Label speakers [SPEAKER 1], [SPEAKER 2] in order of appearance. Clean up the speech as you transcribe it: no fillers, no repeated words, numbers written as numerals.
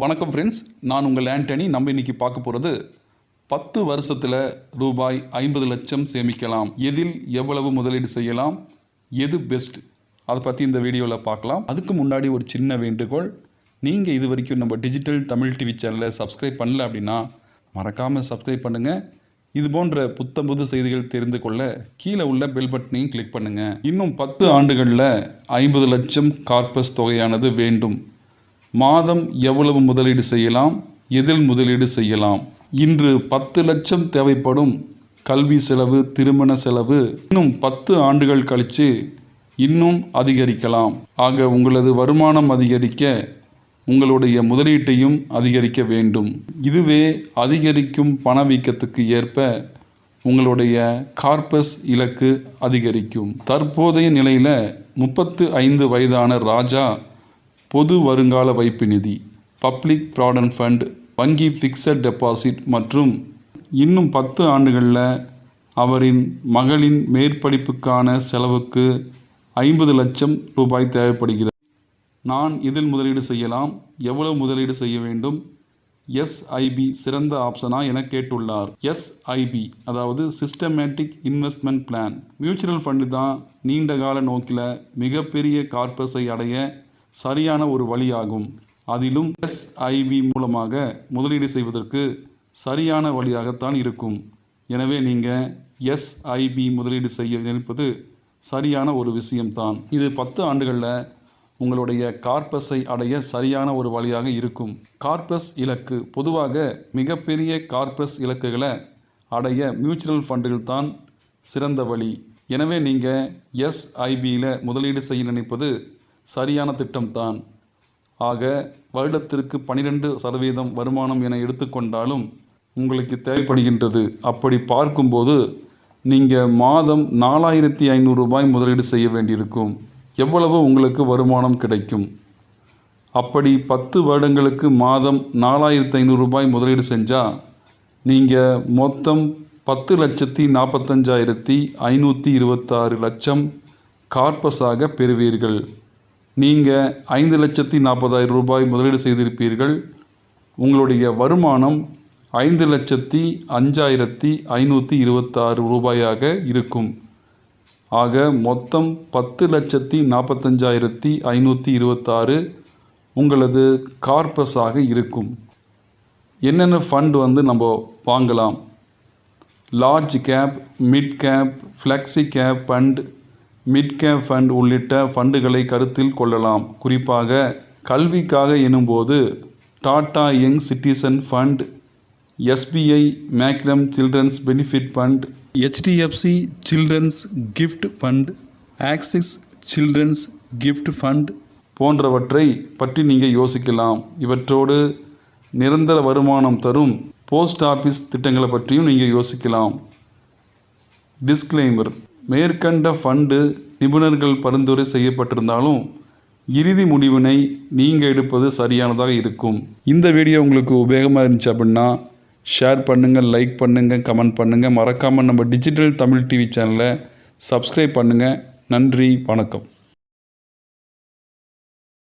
[SPEAKER 1] வணக்கம் ஃப்ரெண்ட்ஸ், நான் உங்கள் ஆண்டனி. நம்ம இன்றைக்கி பார்க்க போகிறது 10 வருஷத்தில் ரூபாய் 50 லட்சம் சேமிக்கலாம், எதில் எவ்வளவு முதலீடு செய்யலாம், எது பெஸ்ட், அதை பற்றி இந்த வீடியோவில் பார்க்கலாம். அதுக்கு முன்னாடி ஒரு சின்ன வேண்டுகோள், நீங்கள் இது வரைக்கும் நம்ம டிஜிட்டல் தமிழ் டிவி சேனலை சப்ஸ்கிரைப் பண்ணல அப்படின்னா மறக்காமல் சப்ஸ்கிரைப் பண்ணுங்கள். இது போன்ற புத்தம்புது செய்திகள் தெரிந்து கொள்ள கீழே உள்ள பெல் பட்டனையும் கிளிக் பண்ணுங்கள். இன்னும் 10 ஆண்டுகளில் 50 லட்சம் கார்பஸ் தொகையானது வேண்டும். மாதம் எவ்வளவு முதலீடு செய்யலாம், எதில் முதலீடு செய்யலாம்? இன்று 10 லட்சம் தேவைப்படும் கல்வி செலவு, திருமண செலவு இன்னும் 10 ஆண்டுகள் கழித்து இன்னும் அதிகரிக்கலாம். ஆக உங்களது வருமானம் அதிகரிக்க உங்களுடைய முதலீட்டையும் அதிகரிக்க வேண்டும். இதுவே அதிகரிக்கும் பணவீக்கத்துக்கு ஏற்ப உங்களுடைய கார்பஸ் இலக்கு அதிகரிக்கும். தற்போதைய நிலையில் 35 வயதான ராஜா பொது வருங்கால வைப்பு நிதி, பப்ளிக் ப்ராவிடென்ட் ஃபண்ட், வங்கி ஃபிக்ஸட் டெபாசிட் மற்றும் இன்னும் 10 ஆண்டுகளில் அவரின் மகளின் மேற்படிப்புக்கான செலவுக்கு 50 லட்சம் ரூபாய் தேவைப்படுகிறது. நான் இதில் முதலீடு செய்யலாம், எவ்வளவு முதலீடு செய்ய வேண்டும், எஸ்ஐபி சிறந்த ஆப்ஷனா என கேட்டுள்ளார். எஸ்ஐபி அதாவது systematic investment plan, mutual fund தான் நீண்ட கால நோக்கில் மிகப்பெரிய கார்பஸை அடைய சரியான ஒரு வழியாகும். அதிலும் எஸ்ஐபி மூலமாக முதலீடு செய்வதற்கு சரியான வழியாகத்தான் இருக்கும். எனவே நீங்கள் எஸ்ஐபி முதலீடு செய்ய நினைப்பது சரியான ஒரு விஷயம்தான். இது 10 ஆண்டுகளில் உங்களுடைய கார்பஸை அடைய சரியான ஒரு வழியாக இருக்கும். கார்பஸ் இலக்கு, பொதுவாக மிகப்பெரிய கார்பஸ் இலக்குகளை அடைய மியூச்சுவல் ஃபண்டுகள் தான் சிறந்த வழி. எனவே நீங்கள் எஸ்ஐபியில் முதலீடு செய்ய நினைப்பது சரியான திட்டம்தான். ஆக வருடத்திற்கு 12% வருமானம் என எடுத்துக்கொண்டாலும் உங்களுக்கு தேவைப்படுகின்றது. அப்படி பார்க்கும்போது நீங்கள் மாதம் 4500 ரூபாய் முதலீடு செய்ய வேண்டியிருக்கும். எவ்வளவு உங்களுக்கு வருமானம் கிடைக்கும்? அப்படி 10 வருடங்களுக்கு மாதம் 4500 ரூபாய் முதலீடு செஞ்சால் நீங்கள் மொத்தம் 10,45,526 லட்சம் கார்பஸாக பெறுவீர்கள். நீங்கள் 5,40,000 ரூபாய் முதலீடு செய்திருப்பீர்கள். உங்களுடைய வருமானம் 5,05,526 ரூபாயாக இருக்கும். ஆக மொத்தம் 10,45,526 உங்களது கார்பஸாக இருக்கும். என்னென்ன ஃபண்டு நம்ம வாங்கலாம்? Large cap, mid cap, flexi cap fund, mid cap fund உள்ளிட்ட ஃபண்டுகளை கருத்தில் கொள்ளலாம். குறிப்பாக கல்விக்காக எனும்போது Tata young citizen fund, SBI Magnum children's benefit fund, HDFC children's gift fund, Axis children's gift fund போன்றவற்றை பற்றி நீங்கள் யோசிக்கலாம். இவற்றோடு நிரந்தர வருமானம் தரும் போஸ்ட் ஆஃபீஸ் திட்டங்களை பற்றியும் நீங்கள் யோசிக்கலாம். டிஸ்க்ளைமர்: மேற்கண்ட ஃபண்டு நிபுணர்கள் பரிந்துரை செய்யப்பட்டிருந்தாலும் இறுதி முடிவினை நீங்கள் எடுப்பது சரியானதாக இருக்கும். இந்த வீடியோ உங்களுக்கு உபயோகமாக இருந்துச்சு அப்படின்னா ஷேர் பண்ணுங்கள், லைக் பண்ணுங்கள், கமெண்ட் பண்ணுங்கள். மறக்காமல் நம்ம டிஜிட்டல் தமிழ் டிவி சேனலை சப்ஸ்கிரைப் பண்ணுங்கள். நன்றி, வணக்கம்.